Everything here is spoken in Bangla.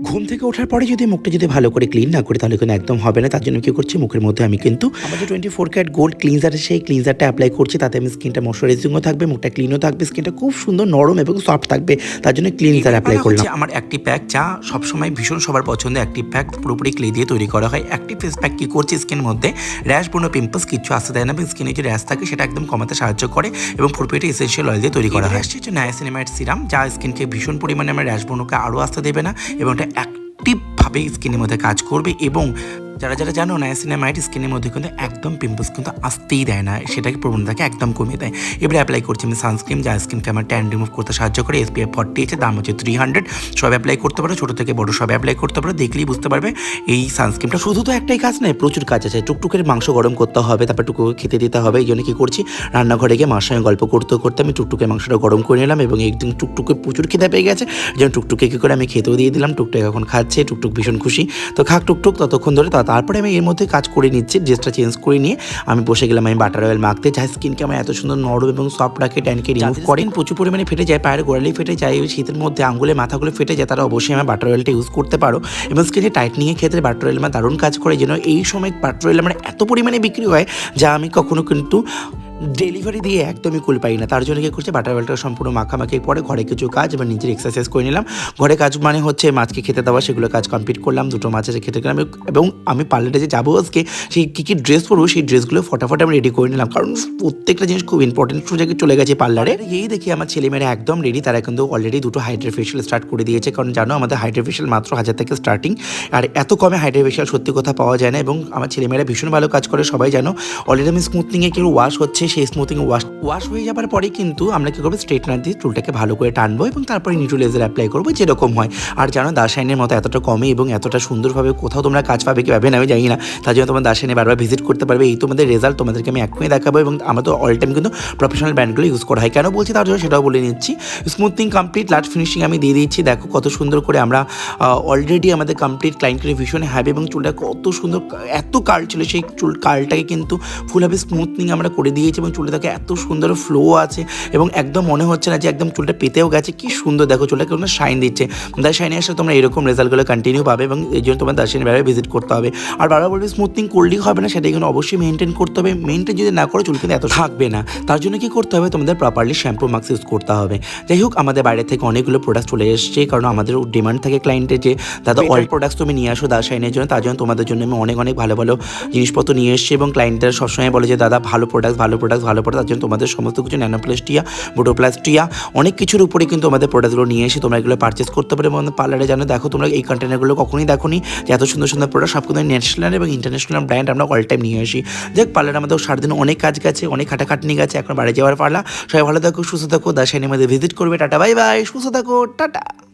ঘুম থেকে ওঠার পরে যদি মুখটা যদি ভালো করে ক্লিন না করি তাহলে কিন্তু একদম হবে না। তার জন্য কি করছি, মুখের মধ্যে আমি কিন্তু আমার যে 24 ক্যারেট গোল্ড ক্লিনজার সেই ক্লিনজারটা অ্যাপ্লাই করছি। তাতে আমি স্কিনটা ময়শ্চারাইজিংও থাকবে, মুখটা ক্লিনও থাকবে, স্কিনটা খুব সুন্দর নরম এবং সফট থাকবে। তার জন্য ক্লিনজার অ্যাপ্লাই করলাম। আমার অ্যাক্টিভ প্যাক, যা সবসময় ভীষণ সবার পছন্দ। অ্যাক্টিভ প্যাক পুরোপুরি ক্লে দিয়ে তৈরি করা হয়। অ্যাক্টিভ ফেস প্যাক কি করছে, স্কিনের মধ্যে র্যাশ, ব্রণ, পিম্পলস কিছু আসতে দেয় না এবং স্কিনে যে র্যাশ থাকে সেটা একদম কমাতে সাহায্য করে এবং পুরোপুরি এসেনশিয়াল অয়েল দিয়ে তৈরি করা হয়। আসছে নায়াসিনামাইড সিরাম, যা স্কিনকে ভীষণ পরিমাণে আমার র্যাশ, ব্রণকে আরও আসতে দেবে না এবং এটা অ্যাক্টিভভাবে স্কিনের মধ্যে কাজ করবে। এবং যারা যারা জানো নায়াসিনামাইড স্কিনের মধ্যে কিন্তু একদম পিম্পলস কিন্তু আসতেই দেয় না, সেটাকে প্রবণতাকে একদম কমিয়ে দেয়। এবারে অ্যাপ্লাই করছি আমি সানস্ক্রিন, যা স্কিনকে আমার ট্যান রিমুভ করতে সাহায্য করে। SPF 40 আছে, দাম হচ্ছে 300। সব অ্যাপ্লাই করতে পারো, ছোটো থেকে বড় সব অ্যাপ্লাই করতে পারো। দেখলেই বুঝতে পারবে এই সানস্ক্রিনটা শুধু তো একটাই কাজ নয়, প্রচুর কাজ আছে। টুকটুকের মাংস গরম করতে হবে, তারপর টুকুকে খেতে দিতে হবে। এই জন্য কী করছি, রান্নাঘরে গিয়ে মার সঙ্গে গল্প করতে করতে আমি টুকটুকের মাংসটা গরম করে নিলাম এবং একদিন টুকটুকে প্রচুর খিদে পেয়ে গেছে, এই জন্য টুকটুকে কী করে আমি খেতেও দিয়ে দিলাম। টুকটুক এখন খাচ্ছে, টুকটুক ভীষণ খুশি। তো খাক টুকটুক ততক্ষণ ধরে। তারপরে আমি এর মধ্যে কাজ করে নিচ্ছি, ড্রেসটা চেঞ্জ করে নিয়ে আমি বসে গেলাম আমি বাটার অয়েল মাখতে, যা স্কিনকে আমার এত সুন্দর নরম এবং সফট রাখে, ট্যানকে রিমুভ করে। প্রচুর পরিমাণে ফেটে যায়, পায়ের গোড়ালি ফেটে যায়, ওই শীতের মধ্যে আঙুলে মাথাগুলো ফেটে যায়, তারা অবশ্যই আমার বাটার অয়েলটা ইউজ করতে পারো। এবং স্কিনে টাইটনিংয়ের ক্ষেত্রে বাটার অয়েল আমার দারুণ কাজ করে। যেন এই সময় বাটার অয়েল আমার এত পরিমাণে বিক্রি হয় যা আমি কখনো কিন্তু ডেলিভারি দিয়ে একদমই কুল পাই না। তার জন্য কী করছে, বাটার অয়েলটা সম্পূর্ণ মাখামাখির পরে ঘরে কিছু কাজ এবং নিজের এক্সারসাইজ করে নিলাম। ঘরে কাজ মানে হচ্ছে মাছকে খেতে দেওয়া, সেগুলো কাজ কমপ্লিট করলাম। দুটো মাছ আছে খেতে গেলাম এবং আমি পার্লারে যে যাবো আজকে, সেই কী কী ড্রেস পরবো সেই ড্রেসগুলো ফটাফট আমি রেডি করে নিলাম, কারণ প্রত্যেকটা জিনিস খুব ইম্পর্টেন্ট জায়গায় চলে গেছে পার্লারে। এই দেখি আমার ছেলেমেয়েরা একদম রেডি, তারা কিন্তু অলরেডি দুটো হাইড্রা ফেশিয়াল স্টার্ট করে দিয়েছে। কারণ জানো আমাদের হাইড্রা ফেশিয়াল মাত্র 1000 থেকে স্টার্টিং, আর এত কমে হাইড্রা ফেশিয়াল সত্যি কথা পাওয়া যায় না। এবং আমার ছেলেমেয়েরা ভীষণ ভালো কাজ করে, সবাই জানো। অলরেডি আমি স্মুথনিংয়ে কেউ ওয়াশ হচ্ছে, সেই স্মুথনিং ওয়াশ হয়ে যাবার পরে কিন্তু আমরা কী করবো, স্ট্রেটনার দিয়ে চুলটাকে ভালো করে টানবো এবং তারপরে নিউট্রালাইজার অ্যাপ্লাই করবো যেরকম হয়। আর জানো দার্শাইনের মতো এতটা কমে এবং এতটা সুন্দরভাবে কোথাও তোমরা কাজ পাবে কি পাবে না আমি জানি না। তার জন্য তোমার দার্শাইনে বারবার ভিজিট করতে পারবে। এই তোমাদের রেজাল্ট তোমাদেরকে আমি এখনই দেখাবো। এবং আমরা তো অল টাইম কিন্তু প্রফেশনাল ব্র্যান্ডগুলো ইউজ করা হয়। কেন বলছি তার জন্য সেটাও বলে নিচ্ছি। স্মুথনিং কমপ্লিট, লাস্ট ফিনিশিং আমি দিয়ে দিচ্ছি। দেখো কত সুন্দর করে আমরা অলরেডি আমাদের কমপ্লিট ক্লায়েন্টকে ভীষণ হ্যাপি এবং চুলটা কত সুন্দর, এত কার্ল ছিল সেই চুল কার্লটাকে কিন্তু ফুলভাবে স্মুথনিং আমরা করে দিয়েছি এবং চুলটাকে এত সুন্দর ফ্লো আছে এবং একদম মনে হচ্ছে না যে একদম চুলটা পেতেও গেছে। কি সুন্দর দেখো চুলটা কেমন শাইন দিচ্ছে। দার্শাইনে আসলে তোমরা এরকম রেজাল্টগুলো কন্টিনিউ পাবে এবং এই জন্য তোমার দার্শাইনে বারবার ভিজিট করতে হবে। আর বারবার বলবে স্মুথনিং করলেই হবে না, সেটা কিন্তু অবশ্যই মেনটেন করতে হবে। মেনটেন যদি না করো চুল কিন্তু এত থাকবে না। তার জন্য কি করতে হবে, তোমাদের প্রপারলি শ্যাম্পু মাস্ক ইউজ করতে হবে। যাই হোক, আমাদের বাইরে থেকে অনেকগুলো প্রোডাক্ট চলে এসছে, কারণ আমাদের ডিমান্ড থাকে ক্লায়েন্টের যে দাদা অল প্রোডাক্টস তুমি নিয়ে আসো দার্শাইনের জন্য। তার জন্য তোমাদের জন্য আমি অনেক অনেক ভালো ভালো জিনিসপত্র নিয়ে এসেছি এবং ক্লায়েন্টরা সবসময় বলে যে দাদা ভালো প্রোডাক্ট ভালো প্রোডাক্ট ভালো প্রোডাক্ট। তার জন্য তোমাদের সমস্ত কিছু ন্যানোপ্লাস্টিয়া, বোটোপ্লাস্টিয়া অনেক কিছুর উপরে কিন্তু আমাদের প্রোডাক্টগুলো নিয়ে এসে তোমরা এগুলো পারচেস করতে পারো। এবং পার্লারে জানো, দেখো তোমরা এই কন্টেনারগুলো কখনোই দেখোনি যে এত সুন্দর সুন্দর প্রোডাক্ট সব কিন্তু ন্যাশনাল এবং ইন্টারন্যাশনাল ব্র্যান্ড আমরা অল টাইম নিয়ে আসি। দেখ পার্লারে আমাদের সারাদিন অনেক কাজ গেছে, অনেক খাটাখাটনি গেছে, এখন বাড়ি যাওয়ার পারলা। সবাই ভালো থাকো, সুস্থ থাকো, দার্শাইনের মধ্যে ভিজিট করবে। টাটা বাই বাই, সুস্থ থাকো, টাটা।